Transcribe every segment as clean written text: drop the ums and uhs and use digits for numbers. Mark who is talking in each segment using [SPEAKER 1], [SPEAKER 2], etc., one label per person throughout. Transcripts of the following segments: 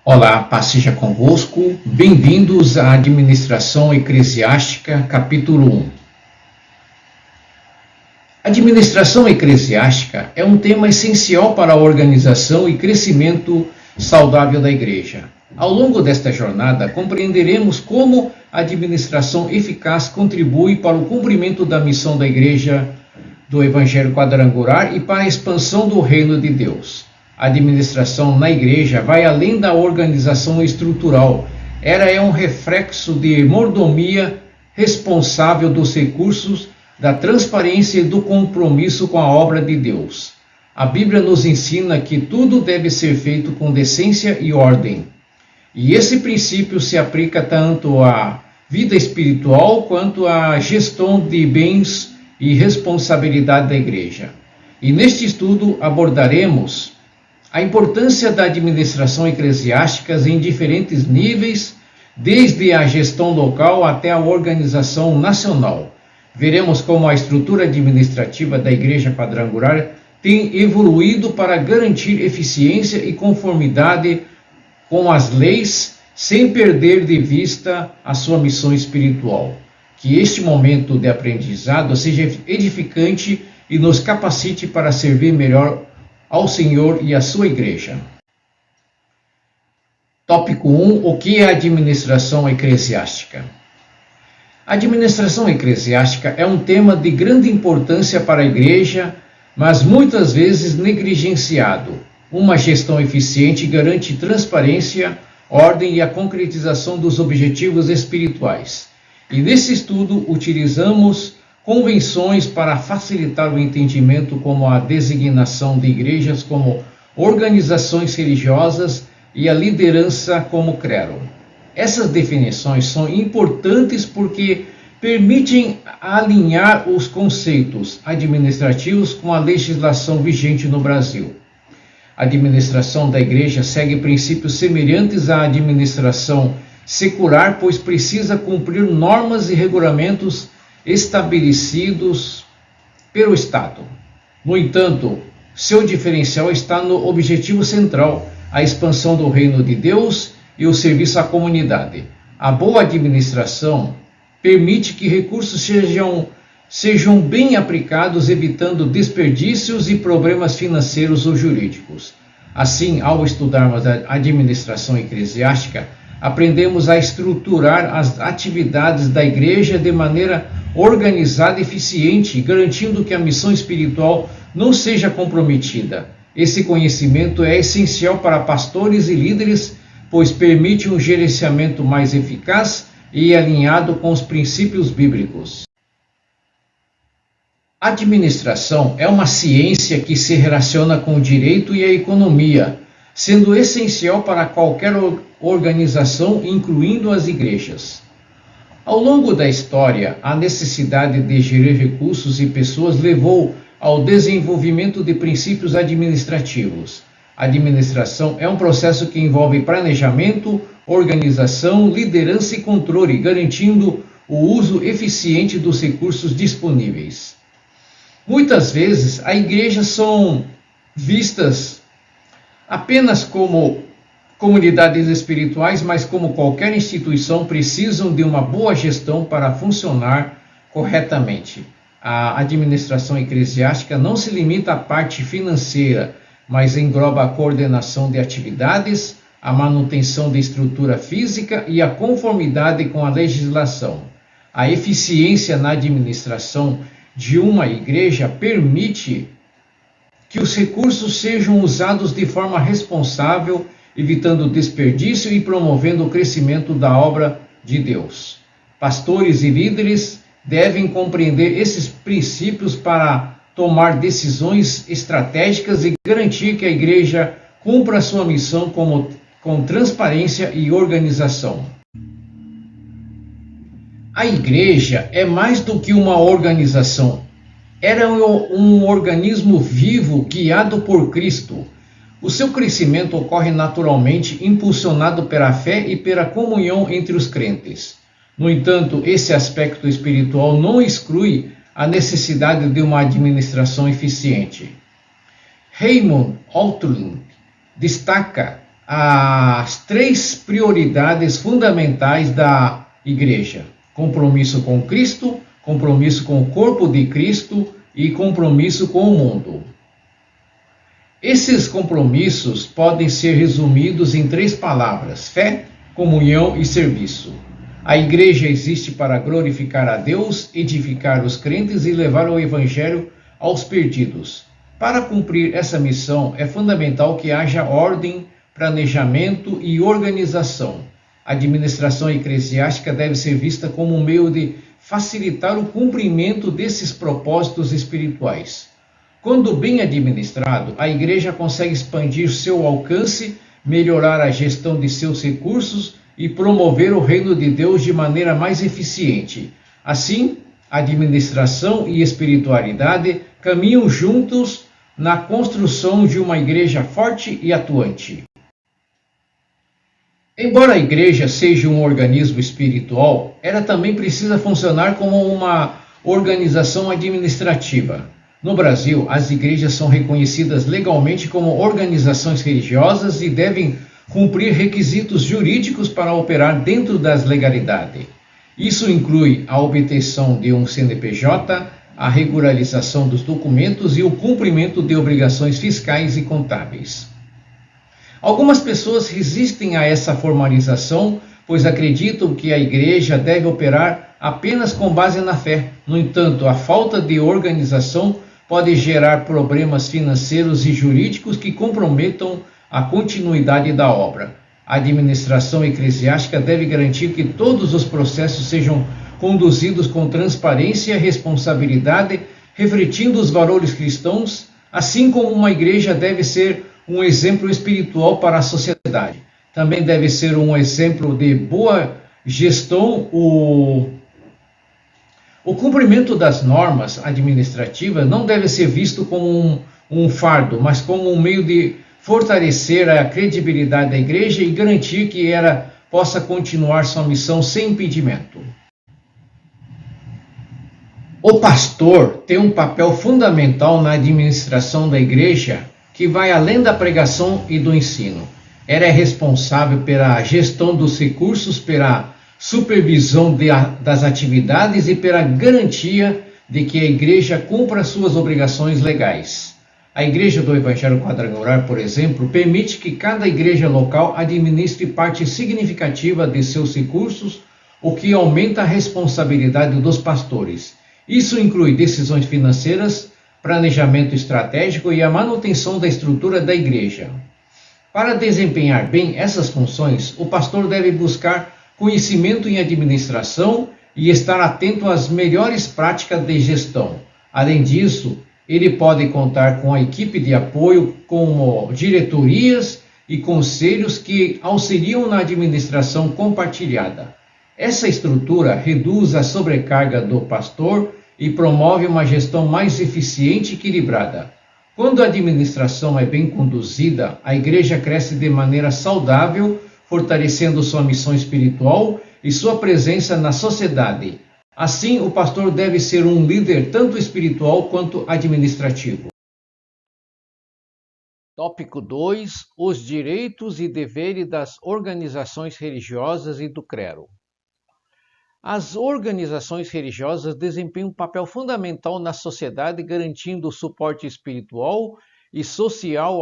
[SPEAKER 1] Olá, paz seja convosco. Bem-vindos à Administração Eclesiástica, capítulo 1. Administração eclesiástica é um tema essencial para a organização e crescimento saudável da Igreja. Ao longo desta jornada, compreenderemos como a administração eficaz contribui para o cumprimento da missão da Igreja do Evangelho Quadrangular e para a expansão do Reino de Deus. A administração na Igreja vai além da organização estrutural. Ela é um reflexo de mordomia responsável dos recursos, da transparência e do compromisso com a obra de Deus. A Bíblia nos ensina que tudo deve ser feito com decência e ordem. E esse princípio se aplica tanto à vida espiritual quanto à gestão de bens e responsabilidade da Igreja. E neste estudo abordaremos a importância da administração eclesiástica em diferentes níveis, desde a gestão local até a organização nacional. Veremos como a estrutura administrativa da Igreja Quadrangular tem evoluído para garantir eficiência e conformidade com as leis, sem perder de vista a sua missão espiritual. Que este momento de aprendizado seja edificante e nos capacite para servir melhor ao Senhor e à sua Igreja. Tópico 1. O que é administração eclesiástica? A administração eclesiástica é um tema de grande importância para a Igreja, mas muitas vezes negligenciado. Uma gestão eficiente garante transparência, ordem e a concretização dos objetivos espirituais. E nesse estudo utilizamos convenções para facilitar o entendimento, como a designação de igrejas como organizações religiosas e a liderança como clero. Essas definições são importantes porque permitem alinhar os conceitos administrativos com a legislação vigente no Brasil. A administração da igreja segue princípios semelhantes à administração secular, pois precisa cumprir normas e regulamentos estabelecidos pelo Estado. No entanto, seu diferencial está no objetivo central, a expansão do reino de Deus e o serviço à comunidade. A boa administração permite que recursos sejam bem aplicados, evitando desperdícios e problemas financeiros ou jurídicos. Assim, ao estudarmos a administração eclesiástica, aprendemos a estruturar as atividades da Igreja de maneira organizada e eficiente, garantindo que a missão espiritual não seja comprometida. Esse conhecimento é essencial para pastores e líderes, pois permite um gerenciamento mais eficaz e alinhado com os princípios bíblicos. A administração é uma ciência que se relaciona com o direito e a economia, sendo essencial para qualquer organização, incluindo as igrejas. Ao longo da história, a necessidade de gerir recursos e pessoas levou ao desenvolvimento de princípios administrativos. A administração é um processo que envolve planejamento, organização, liderança e controle, garantindo o uso eficiente dos recursos disponíveis. Muitas vezes, as igrejas são vistas apenas como comunidades espirituais, mas como qualquer instituição, precisam de uma boa gestão para funcionar corretamente. A administração eclesiástica não se limita à parte financeira, mas engloba a coordenação de atividades, a manutenção da estrutura física e a conformidade com a legislação. A eficiência na administração de uma igreja permite que os recursos sejam usados de forma responsável, evitando desperdício e promovendo o crescimento da obra de Deus. Pastores e líderes devem compreender esses princípios para tomar decisões estratégicas e garantir que a igreja cumpra sua missão com transparência e organização. A igreja é mais do que uma organização. Ela é um organismo vivo guiado por Cristo. O seu crescimento ocorre naturalmente, impulsionado pela fé e pela comunhão entre os crentes. No entanto, esse aspecto espiritual não exclui a necessidade de uma administração eficiente. Raymond Alturing destaca as três prioridades fundamentais da igreja: compromisso com Cristo, compromisso com o corpo de Cristo e compromisso com o mundo. Esses compromissos podem ser resumidos em três palavras: fé, comunhão e serviço. A igreja existe para glorificar a Deus, edificar os crentes e levar o evangelho aos perdidos. Para cumprir essa missão, é fundamental que haja ordem, planejamento e organização. A administração eclesiástica deve ser vista como um meio de facilitar o cumprimento desses propósitos espirituais. Quando bem administrado, a igreja consegue expandir seu alcance, melhorar a gestão de seus recursos e promover o reino de Deus de maneira mais eficiente. Assim, administração e espiritualidade caminham juntos na construção de uma igreja forte e atuante. Embora a igreja seja um organismo espiritual, ela também precisa funcionar como uma organização administrativa. No Brasil, as igrejas são reconhecidas legalmente como organizações religiosas e devem cumprir requisitos jurídicos para operar dentro das legalidades. Isso inclui a obtenção de um CNPJ, a regularização dos documentos e o cumprimento de obrigações fiscais e contábeis. Algumas pessoas resistem a essa formalização, pois acreditam que a igreja deve operar apenas com base na fé. No entanto, a falta de organização pode gerar problemas financeiros e jurídicos que comprometam a continuidade da obra. A administração eclesiástica deve garantir que todos os processos sejam conduzidos com transparência e responsabilidade, refletindo os valores cristãos, assim como uma igreja deve ser um exemplo espiritual para a sociedade. Também deve ser um exemplo de boa gestão. O cumprimento das normas administrativas não deve ser visto como um fardo, mas como um meio de fortalecer a credibilidade da igreja e garantir que ela possa continuar sua missão sem impedimento. O pastor tem um papel fundamental na administração da igreja, que vai além da pregação e do ensino. Ela é responsável pela gestão dos recursos, pela supervisão das atividades e pela garantia de que a igreja cumpra suas obrigações legais. A Igreja do Evangelho Quadrangular, por exemplo, permite que cada igreja local administre parte significativa de seus recursos, o que aumenta a responsabilidade dos pastores. Isso inclui decisões financeiras, planejamento estratégico e a manutenção da estrutura da igreja. Para desempenhar bem essas funções, o pastor deve buscar conhecimento em administração e estar atento às melhores práticas de gestão. Além disso, ele pode contar com a equipe de apoio, como diretorias e conselhos que auxiliam na administração compartilhada. Essa estrutura reduz a sobrecarga do pastor e promove uma gestão mais eficiente e equilibrada. Quando a administração é bem conduzida, a igreja cresce de maneira saudável, fortalecendo sua missão espiritual e sua presença na sociedade. Assim, o pastor deve ser um líder tanto espiritual quanto administrativo. Tópico 2. Os direitos e deveres das organizações religiosas e do clero. As organizações religiosas desempenham um papel fundamental na sociedade, garantindo o suporte espiritual e social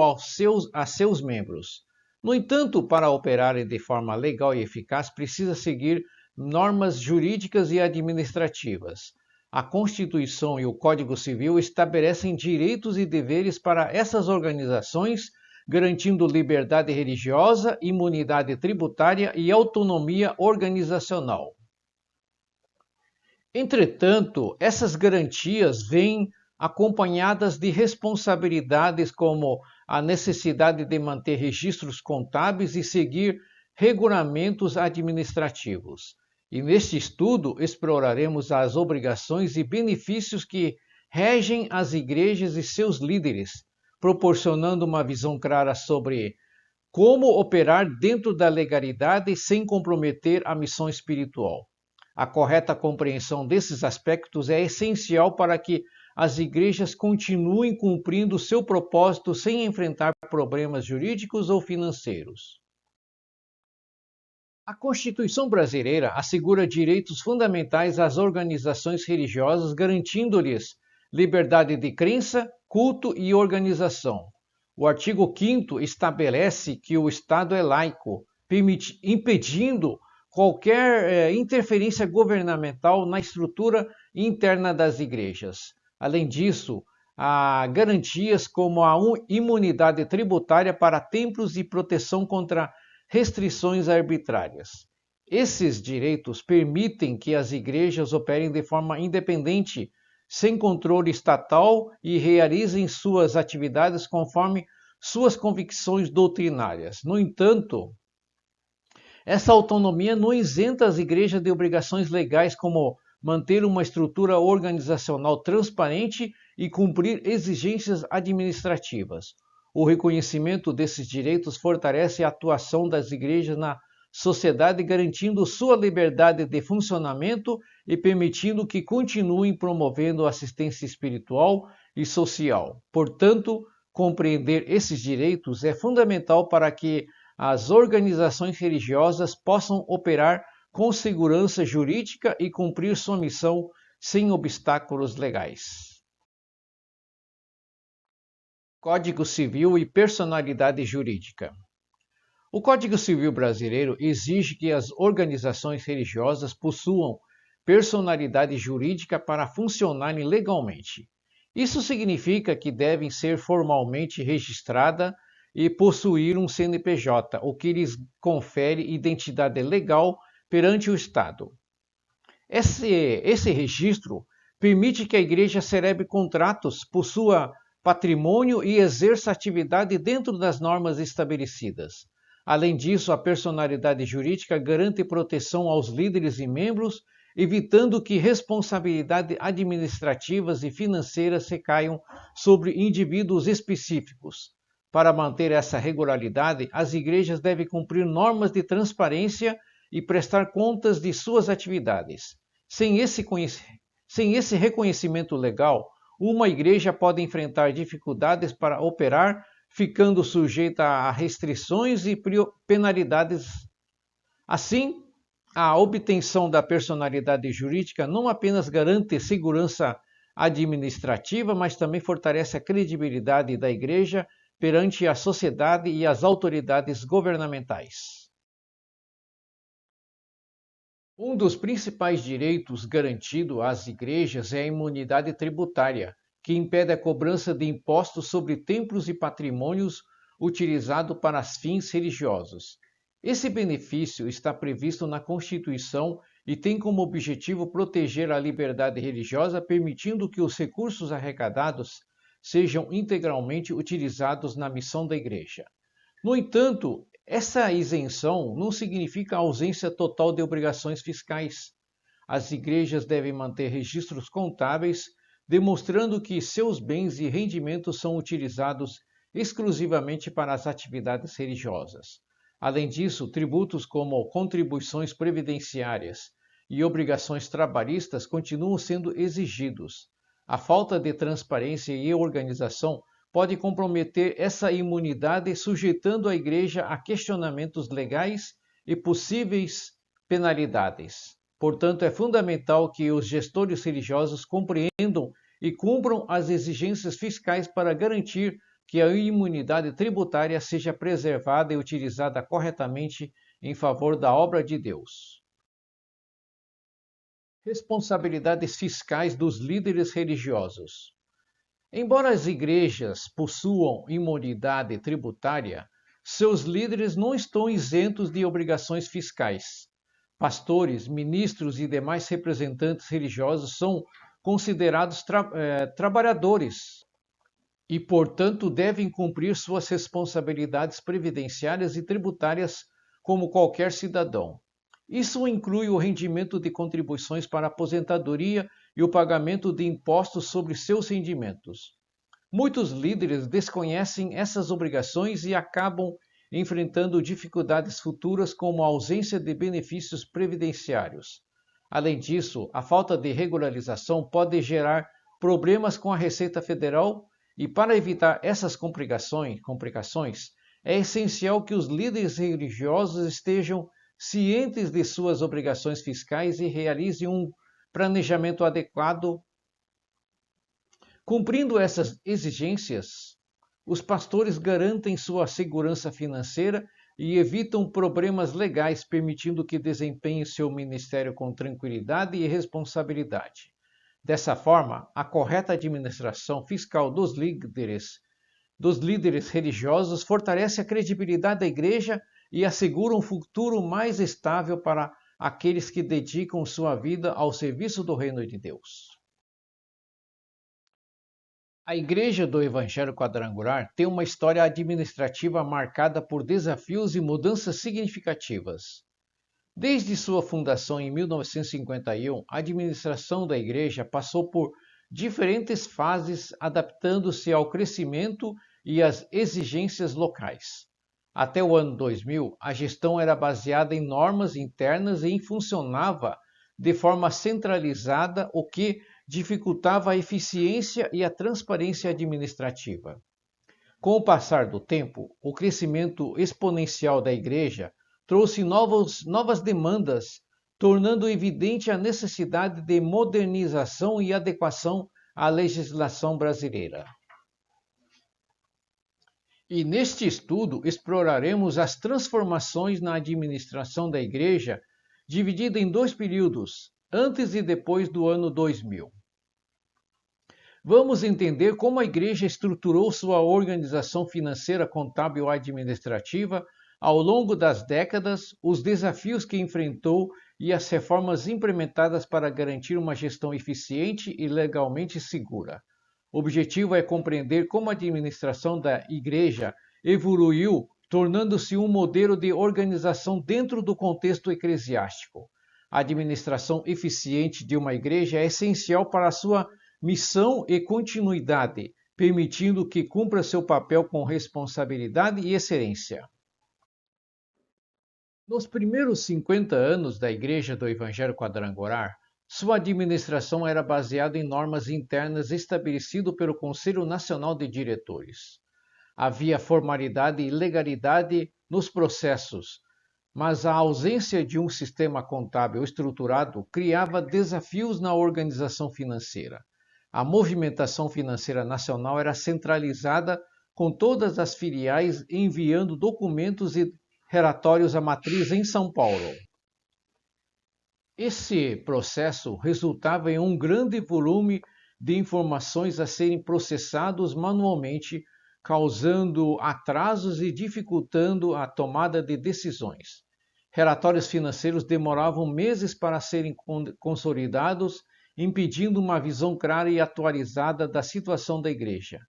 [SPEAKER 1] a seus membros. No entanto, para operarem de forma legal e eficaz, precisa seguir normas jurídicas e administrativas. A Constituição e o Código Civil estabelecem direitos e deveres para essas organizações, garantindo liberdade religiosa, imunidade tributária e autonomia organizacional. Entretanto, essas garantias vêm acompanhadas de responsabilidades como a necessidade de manter registros contábeis e seguir regulamentos administrativos. E neste estudo exploraremos as obrigações e benefícios que regem as igrejas e seus líderes, proporcionando uma visão clara sobre como operar dentro da legalidade sem comprometer a missão espiritual. A correta compreensão desses aspectos é essencial para que as igrejas continuem cumprindo seu propósito sem enfrentar problemas jurídicos ou financeiros. A Constituição brasileira assegura direitos fundamentais às organizações religiosas, garantindo-lhes liberdade de crença, culto e organização. O artigo 5º estabelece que o Estado é laico, impedindo qualquer interferência governamental na estrutura interna das igrejas. Além disso, há garantias como a imunidade tributária para templos e proteção contra restrições arbitrárias. Esses direitos permitem que as igrejas operem de forma independente, sem controle estatal e realizem suas atividades conforme suas convicções doutrinárias. No entanto, essa autonomia não isenta as igrejas de obrigações legais como manter uma estrutura organizacional transparente e cumprir exigências administrativas. O reconhecimento desses direitos fortalece a atuação das igrejas na sociedade, garantindo sua liberdade de funcionamento e permitindo que continuem promovendo assistência espiritual e social. Portanto, compreender esses direitos é fundamental para que as organizações religiosas possam operar com segurança jurídica e cumprir sua missão sem obstáculos legais. Código Civil e personalidade jurídica. O Código Civil brasileiro exige que as organizações religiosas possuam personalidade jurídica para funcionarem legalmente. Isso significa que devem ser formalmente registradas e possuir um CNPJ, o que lhes confere identidade legal perante o Estado. Esse registro permite que a igreja celebre contratos, possua patrimônio e exerça atividade dentro das normas estabelecidas. Além disso, a personalidade jurídica garante proteção aos líderes e membros, evitando que responsabilidades administrativas e financeiras recaiam sobre indivíduos específicos. Para manter essa regularidade, as igrejas devem cumprir normas de transparência e prestar contas de suas atividades. Sem esse reconhecimento legal, uma igreja pode enfrentar dificuldades para operar, ficando sujeita a restrições e penalidades. Assim, a obtenção da personalidade jurídica não apenas garante segurança administrativa, mas também fortalece a credibilidade da igreja perante a sociedade e as autoridades governamentais. Um dos principais direitos garantidos às igrejas é a imunidade tributária, que impede a cobrança de impostos sobre templos e patrimônios utilizados para fins religiosos. Esse benefício está previsto na Constituição e tem como objetivo proteger a liberdade religiosa, permitindo que os recursos arrecadados sejam integralmente utilizados na missão da igreja. No entanto, essa isenção não significa a ausência total de obrigações fiscais. As igrejas devem manter registros contábeis, demonstrando que seus bens e rendimentos são utilizados exclusivamente para as atividades religiosas. Além disso, tributos como contribuições previdenciárias e obrigações trabalhistas continuam sendo exigidos. A falta de transparência e organização pode comprometer essa imunidade, sujeitando a igreja a questionamentos legais e possíveis penalidades. Portanto, é fundamental que os gestores religiosos compreendam e cumpram as exigências fiscais para garantir que a imunidade tributária seja preservada e utilizada corretamente em favor da obra de Deus. Responsabilidades fiscais dos líderes religiosos. Embora as igrejas possuam imunidade tributária, seus líderes não estão isentos de obrigações fiscais. Pastores, ministros e demais representantes religiosos são considerados trabalhadores e, portanto, devem cumprir suas responsabilidades previdenciárias e tributárias como qualquer cidadão. Isso inclui o rendimento de contribuições para a aposentadoria e o pagamento de impostos sobre seus rendimentos. Muitos líderes desconhecem essas obrigações e acabam enfrentando dificuldades futuras como a ausência de benefícios previdenciários. Além disso, a falta de regularização pode gerar problemas com a Receita Federal e, para evitar essas complicações, é essencial que os líderes religiosos estejam cientes de suas obrigações fiscais e realizem um planejamento adequado. Cumprindo essas exigências, os pastores garantem sua segurança financeira e evitam problemas legais, permitindo que desempenhem seu ministério com tranquilidade e responsabilidade. Dessa forma, a correta administração fiscal dos líderes religiosos fortalece a credibilidade da igreja e assegura um futuro mais estável para aqueles que dedicam sua vida ao serviço do reino de Deus. A Igreja do Evangelho Quadrangular tem uma história administrativa marcada por desafios e mudanças significativas. Desde sua fundação em 1951, a administração da igreja passou por diferentes fases, adaptando-se ao crescimento e às exigências locais. Até o ano 2000, a gestão era baseada em normas internas e funcionava de forma centralizada, o que dificultava a eficiência e a transparência administrativa. Com o passar do tempo, o crescimento exponencial da igreja trouxe novas demandas, tornando evidente a necessidade de modernização e adequação à legislação brasileira. E neste estudo exploraremos as transformações na administração da igreja, dividida em dois períodos, antes e depois do ano 2000. Vamos entender como a igreja estruturou sua organização financeira, contábil e administrativa ao longo das décadas, os desafios que enfrentou e as reformas implementadas para garantir uma gestão eficiente e legalmente segura. O objetivo é compreender como a administração da igreja evoluiu, tornando-se um modelo de organização dentro do contexto eclesiástico. A administração eficiente de uma igreja é essencial para a sua missão e continuidade, permitindo que cumpra seu papel com responsabilidade e excelência. Nos primeiros 50 anos da Igreja do Evangelho Quadrangular, sua administração era baseada em normas internas estabelecidas pelo Conselho Nacional de Diretores. Havia formalidade e legalidade nos processos, mas a ausência de um sistema contábil estruturado criava desafios na organização financeira. A movimentação financeira nacional era centralizada, com todas as filiais enviando documentos e relatórios à matriz em São Paulo. Esse processo resultava em um grande volume de informações a serem processados manualmente, causando atrasos e dificultando a tomada de decisões. Relatórios financeiros demoravam meses para serem consolidados, impedindo uma visão clara e atualizada da situação da igreja.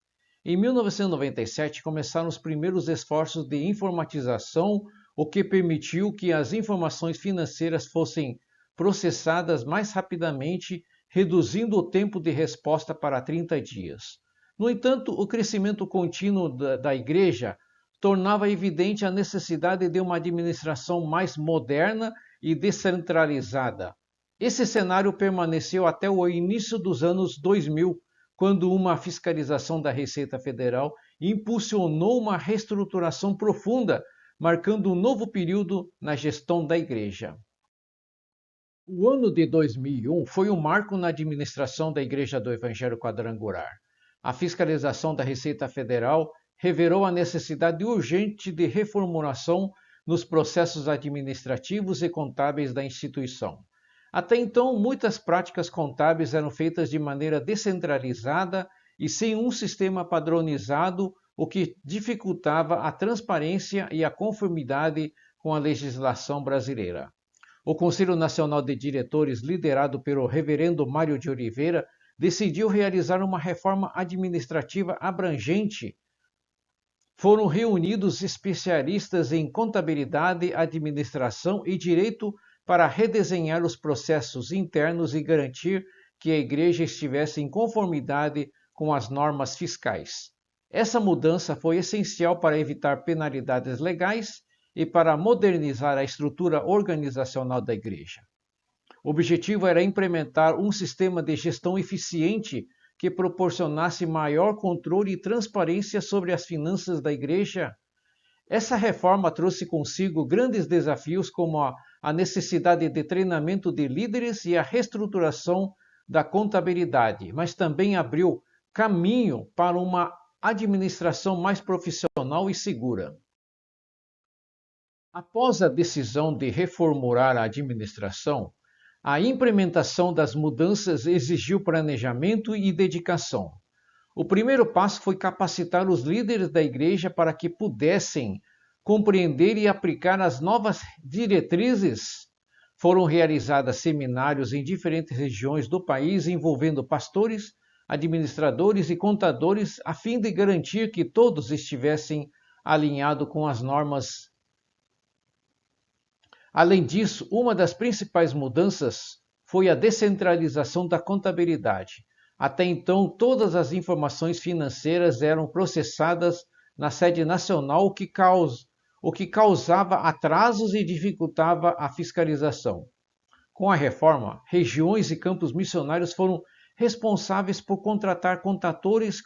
[SPEAKER 1] Em 1997, começaram os primeiros esforços de informatização, o que permitiu que as informações financeiras fossem processadas mais rapidamente, reduzindo o tempo de resposta para 30 dias. No entanto, o crescimento contínuo da igreja tornava evidente a necessidade de uma administração mais moderna e descentralizada. Esse cenário permaneceu até o início dos anos 2000, quando uma fiscalização da Receita Federal impulsionou uma reestruturação profunda, marcando um novo período na gestão da igreja. O ano de 2001 foi um marco na administração da Igreja do Evangelho Quadrangular. A fiscalização da Receita Federal revelou a necessidade urgente de reformulação nos processos administrativos e contábeis da instituição. Até então, muitas práticas contábeis eram feitas de maneira descentralizada e sem um sistema padronizado, o que dificultava a transparência e a conformidade com a legislação brasileira. O Conselho Nacional de Diretores, liderado pelo reverendo Mário de Oliveira, decidiu realizar uma reforma administrativa abrangente. Foram reunidos especialistas em contabilidade, administração e direito para redesenhar os processos internos e garantir que a igreja estivesse em conformidade com as normas fiscais. Essa mudança foi essencial para evitar penalidades legais e para modernizar a estrutura organizacional da igreja. O objetivo era implementar um sistema de gestão eficiente que proporcionasse maior controle e transparência sobre as finanças da igreja. Essa reforma trouxe consigo grandes desafios como a necessidade de treinamento de líderes e a reestruturação da contabilidade, mas também abriu caminho para uma administração mais profissional e segura. Após a decisão de reformular a administração, a implementação das mudanças exigiu planejamento e dedicação. O primeiro passo foi capacitar os líderes da igreja para que pudessem compreender e aplicar as novas diretrizes. Foram realizados seminários em diferentes regiões do país envolvendo pastores, administradores e contadores, a fim de garantir que todos estivessem alinhados com as normas. Além disso, uma das principais mudanças foi a descentralização da contabilidade. Até então, todas as informações financeiras eram processadas na sede nacional, o que causava atrasos e dificultava a fiscalização. Com a reforma, regiões e campos missionários foram responsáveis por contratar contadores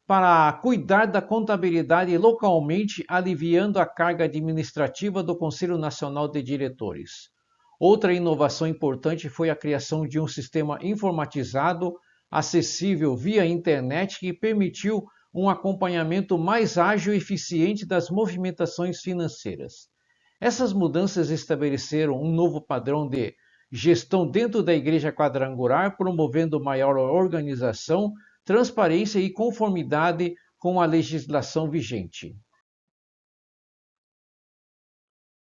[SPEAKER 1] para cuidar da contabilidade localmente, aliviando a carga administrativa do Conselho Nacional de Diretores. Outra inovação importante foi a criação de um sistema informatizado, acessível via internet, que permitiu um acompanhamento mais ágil e eficiente das movimentações financeiras. Essas mudanças estabeleceram um novo padrão de gestão dentro da Igreja Quadrangular, promovendo maior organização, transparência e conformidade com a legislação vigente.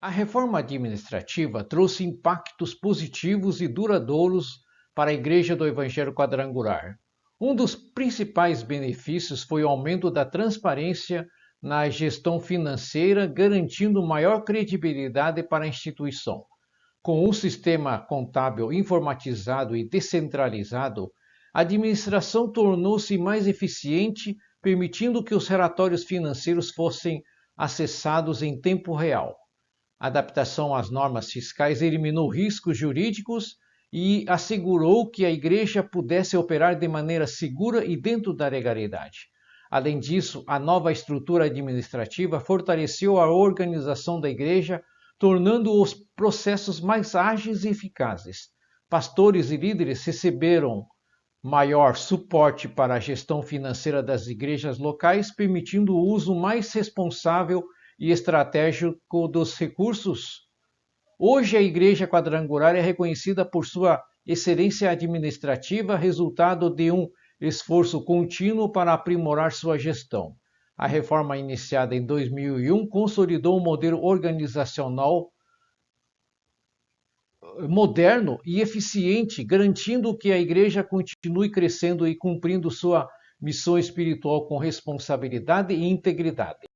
[SPEAKER 1] A reforma administrativa trouxe impactos positivos e duradouros para a Igreja do Evangelho Quadrangular. Um dos principais benefícios foi o aumento da transparência na gestão financeira, garantindo maior credibilidade para a instituição. Com um sistema contábil informatizado e descentralizado, a administração tornou-se mais eficiente, permitindo que os relatórios financeiros fossem acessados em tempo real. A adaptação às normas fiscais eliminou riscos jurídicos e assegurou que a igreja pudesse operar de maneira segura e dentro da legalidade. Além disso, a nova estrutura administrativa fortaleceu a organização da igreja, tornando os processos mais ágeis e eficazes. Pastores e líderes receberam maior suporte para a gestão financeira das igrejas locais, permitindo o uso mais responsável e estratégico dos recursos. Hoje, a Igreja Quadrangular é reconhecida por sua excelência administrativa, resultado de um esforço contínuo para aprimorar sua gestão. A reforma iniciada em 2001 consolidou um modelo organizacional moderno e eficiente, garantindo que a igreja continue crescendo e cumprindo sua missão espiritual com responsabilidade e integridade.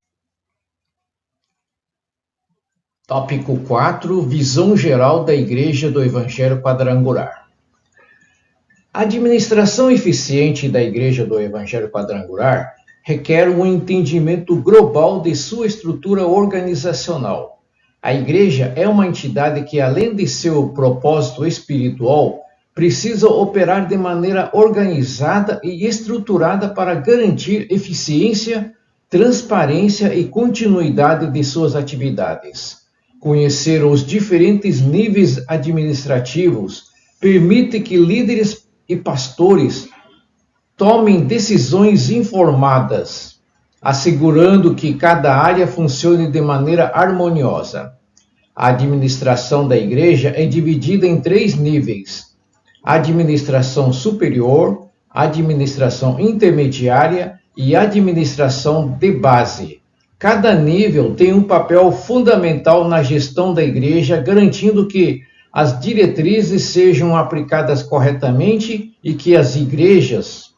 [SPEAKER 1] Tópico 4. Visão geral da Igreja do Evangelho Quadrangular. A administração eficiente da Igreja do Evangelho Quadrangular requer um entendimento global de sua estrutura organizacional. A igreja é uma entidade que, além de seu propósito espiritual, precisa operar de maneira organizada e estruturada para garantir eficiência, transparência e continuidade de suas atividades. Conhecer os diferentes níveis administrativos permite que líderes e pastores tomem decisões informadas, assegurando que cada área funcione de maneira harmoniosa. A administração da igreja é dividida em 3 níveis: administração superior, administração intermediária e administração de base. Cada nível tem um papel fundamental na gestão da igreja, garantindo que as diretrizes sejam aplicadas corretamente e que as igrejas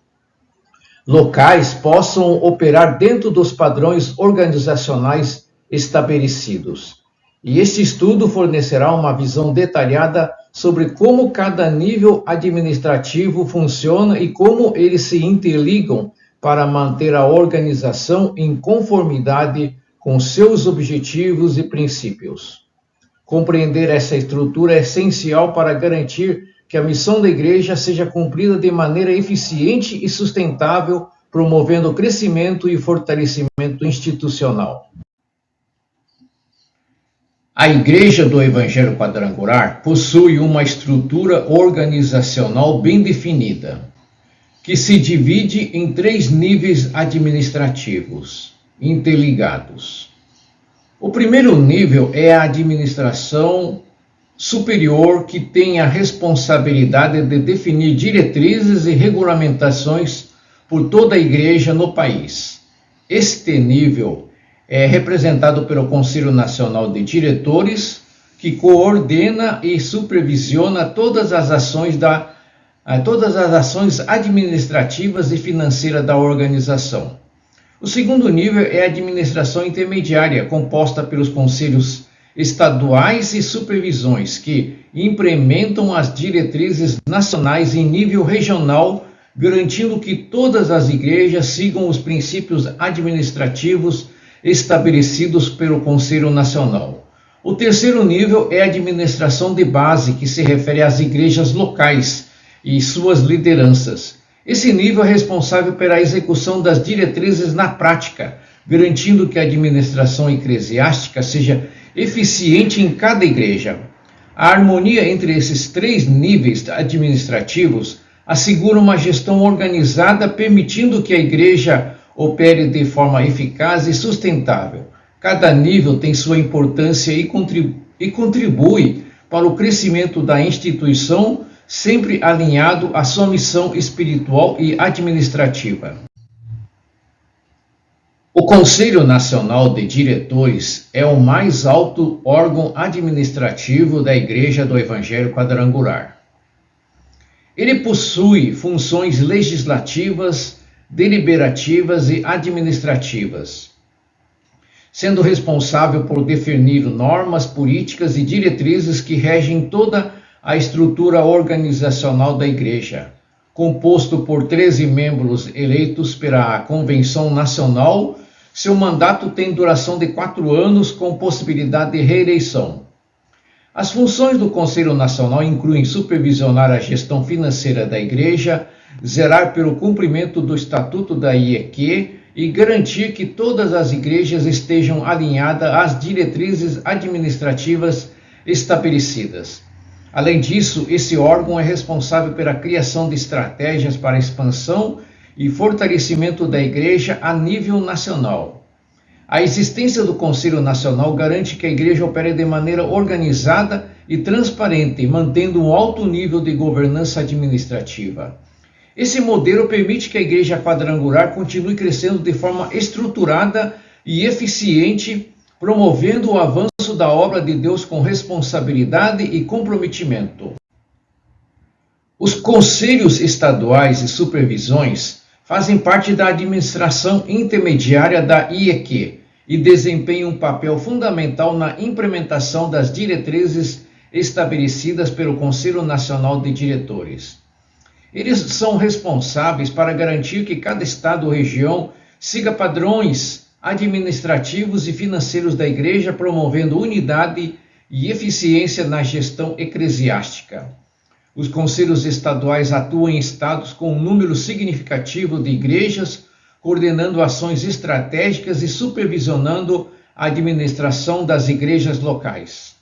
[SPEAKER 1] locais possam operar dentro dos padrões organizacionais estabelecidos. E este estudo fornecerá uma visão detalhada sobre como cada nível administrativo funciona e como eles se interligam para manter a organização em conformidade com seus objetivos e princípios. Compreender essa estrutura é essencial para garantir que a missão da igreja seja cumprida de maneira eficiente e sustentável, promovendo o crescimento e fortalecimento institucional. A Igreja do Evangelho Quadrangular possui uma estrutura organizacional bem definida, que se divide em 3 níveis administrativos interligados. O primeiro nível é a administração superior, que tem a responsabilidade de definir diretrizes e regulamentações por toda a igreja no país. Este nível é representado pelo Conselho Nacional de Diretores, que coordena e supervisiona todas as ações administrativas e financeiras da organização. O segundo nível é a administração intermediária, composta pelos conselhos estaduais e supervisões, que implementam as diretrizes nacionais em nível regional, garantindo que todas as igrejas sigam os princípios administrativos estabelecidos pelo Conselho Nacional. O terceiro nível é a administração de base, que se refere às igrejas locais e suas lideranças. Esse nível é responsável pela execução das diretrizes na prática, garantindo que a administração eclesiástica seja eficiente em cada igreja. A harmonia entre esses 3 níveis administrativos assegura uma gestão organizada, permitindo que a igreja opere de forma eficaz e sustentável. Cada nível tem sua importância e contribui para o crescimento da instituição, sempre alinhado à sua missão espiritual e administrativa. O Conselho Nacional de Diretores é o mais alto órgão administrativo da Igreja do Evangelho Quadrangular. Ele possui funções legislativas, deliberativas e administrativas, sendo responsável por definir normas, políticas e diretrizes que regem toda a estrutura organizacional da Igreja. Composto por 13 membros eleitos pela Convenção Nacional, seu mandato tem duração de 4 anos, com possibilidade de reeleição. As funções do Conselho Nacional incluem supervisionar a gestão financeira da Igreja, zelar pelo cumprimento do Estatuto da IEQ e garantir que todas as igrejas estejam alinhadas às diretrizes administrativas estabelecidas. Além disso, esse órgão é responsável pela criação de estratégias para a expansão e fortalecimento da Igreja a nível nacional. A existência do Conselho Nacional garante que a Igreja opere de maneira organizada e transparente, mantendo um alto nível de governança administrativa. Esse modelo permite que a Igreja Quadrangular continue crescendo de forma estruturada e eficiente, promovendo o avanço da obra de Deus com responsabilidade e comprometimento. Os conselhos estaduais e supervisões fazem parte da administração intermediária da IEQ e desempenham um papel fundamental na implementação das diretrizes estabelecidas pelo Conselho Nacional de Diretores. Eles são responsáveis para garantir que cada estado ou região siga padrões administrativos e financeiros da Igreja, promovendo unidade e eficiência na gestão eclesiástica. Os conselhos estaduais atuam em estados com um número significativo de igrejas, coordenando ações estratégicas e supervisionando a administração das igrejas locais.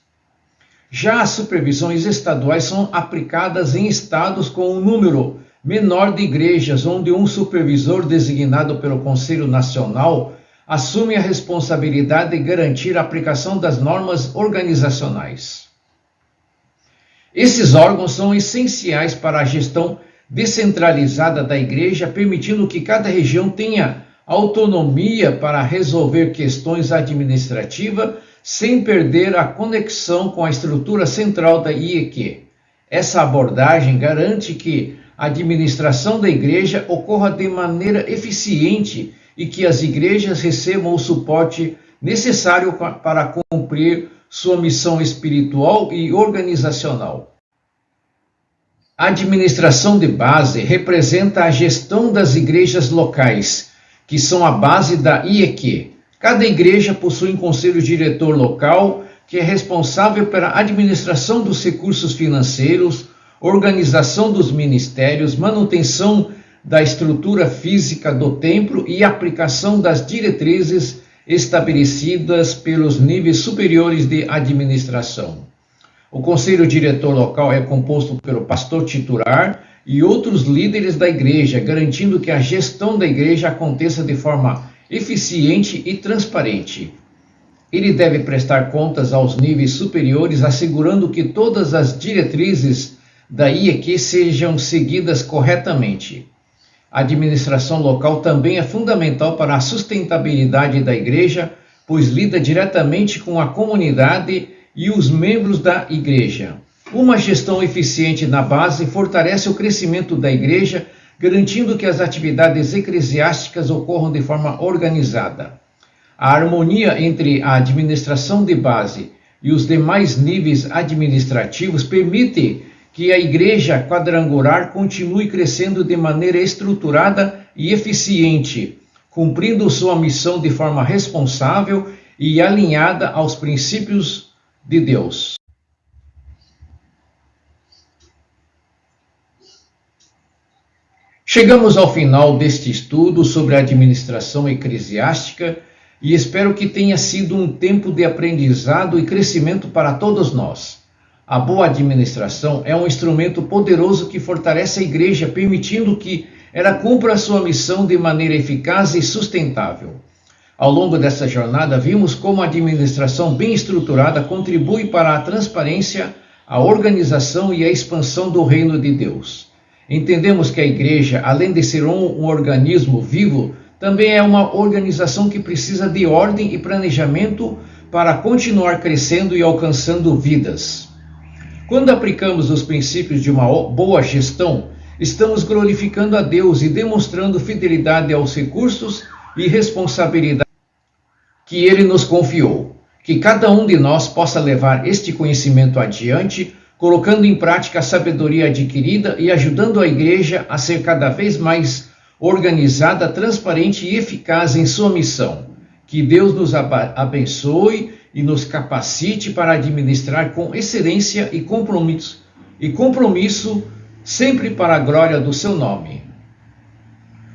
[SPEAKER 1] Já as supervisões estaduais são aplicadas em estados com um número menor de igrejas, onde um supervisor designado pelo Conselho Nacional assume a responsabilidade de garantir a aplicação das normas organizacionais. Esses órgãos são essenciais para a gestão descentralizada da Igreja, permitindo que cada região tenha autonomia para resolver questões administrativas sem perder a conexão com a estrutura central da IEQ. Essa abordagem garante que a administração da Igreja ocorra de maneira eficiente e que as igrejas recebam o suporte necessário para cumprir sua missão espiritual e organizacional. A administração de base representa a gestão das igrejas locais, que são a base da IEQ. Cada igreja possui um conselho diretor local, que é responsável pela administração dos recursos financeiros, organização dos ministérios, manutenção da estrutura física do templo e aplicação das diretrizes estabelecidas pelos níveis superiores de administração. O conselho diretor local é composto pelo pastor titular e outros líderes da igreja, garantindo que a gestão da igreja aconteça de forma eficiente e transparente. Ele deve prestar contas aos níveis superiores, assegurando que todas as diretrizes da IEQ sejam seguidas corretamente. A administração local também é fundamental para a sustentabilidade da igreja, pois lida diretamente com a comunidade e os membros da igreja. Uma gestão eficiente na base fortalece o crescimento da igreja, garantindo que as atividades eclesiásticas ocorram de forma organizada. A harmonia entre a administração de base e os demais níveis administrativos permite que a igreja quadrangular continue crescendo de maneira estruturada e eficiente, cumprindo sua missão de forma responsável e alinhada aos princípios de Deus. Chegamos ao final deste estudo sobre a administração eclesiástica e espero que tenha sido um tempo de aprendizado e crescimento para todos nós. A boa administração é um instrumento poderoso que fortalece a igreja, permitindo que ela cumpra sua missão de maneira eficaz e sustentável. Ao longo dessa jornada, vimos como a administração bem estruturada contribui para a transparência, a organização e a expansão do reino de Deus. Entendemos que a igreja, além de ser um organismo vivo, também é uma organização que precisa de ordem e planejamento para continuar crescendo e alcançando vidas. Quando aplicamos os princípios de uma boa gestão, estamos glorificando a Deus e demonstrando fidelidade aos recursos e responsabilidade que Ele nos confiou. Que cada um de nós possa levar este conhecimento adiante, colocando em prática a sabedoria adquirida e ajudando a igreja a ser cada vez mais organizada, transparente e eficaz em sua missão. Que Deus nos abençoe e nos capacite para administrar com excelência e compromisso, sempre para a glória do seu nome.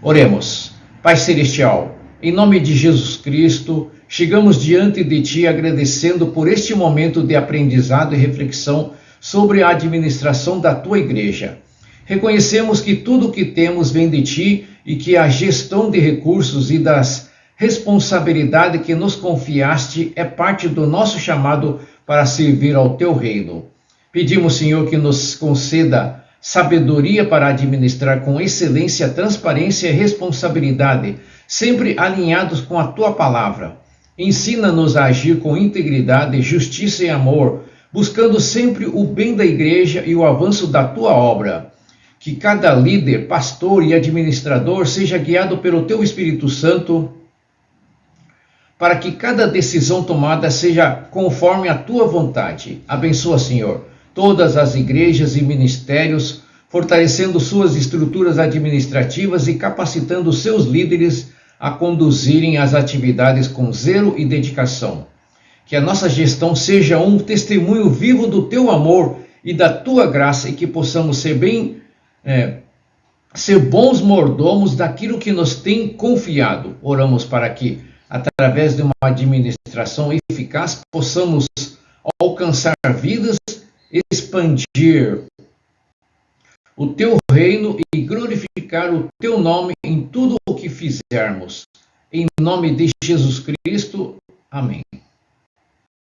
[SPEAKER 1] Oremos. Pai Celestial, em nome de Jesus Cristo, chegamos diante de Ti agradecendo por este momento de aprendizado e reflexão sobre a administração da Tua Igreja. Reconhecemos que tudo o que temos vem de Ti e que a gestão de recursos e das responsabilidade que nos confiaste é parte do nosso chamado para servir ao Teu reino. Pedimos, Senhor, que nos conceda sabedoria para administrar com excelência, transparência e responsabilidade, sempre alinhados com a Tua palavra. Ensina-nos a agir com integridade, justiça e amor, buscando sempre o bem da igreja e o avanço da Tua obra. Que cada líder, pastor e administrador seja guiado pelo Teu Espírito Santo, para que cada decisão tomada seja conforme a Tua vontade. Abençoa, Senhor, todas as igrejas e ministérios, fortalecendo suas estruturas administrativas e capacitando seus líderes a conduzirem as atividades com zelo e dedicação. Que a nossa gestão seja um testemunho vivo do Teu amor e da Tua graça e que possamos ser bons mordomos daquilo que nos tem confiado. Oramos para que, através de uma administração eficaz, possamos alcançar vidas, expandir o Teu reino e glorificar o Teu nome em tudo o que fizermos. Em nome de Jesus Cristo. Amém.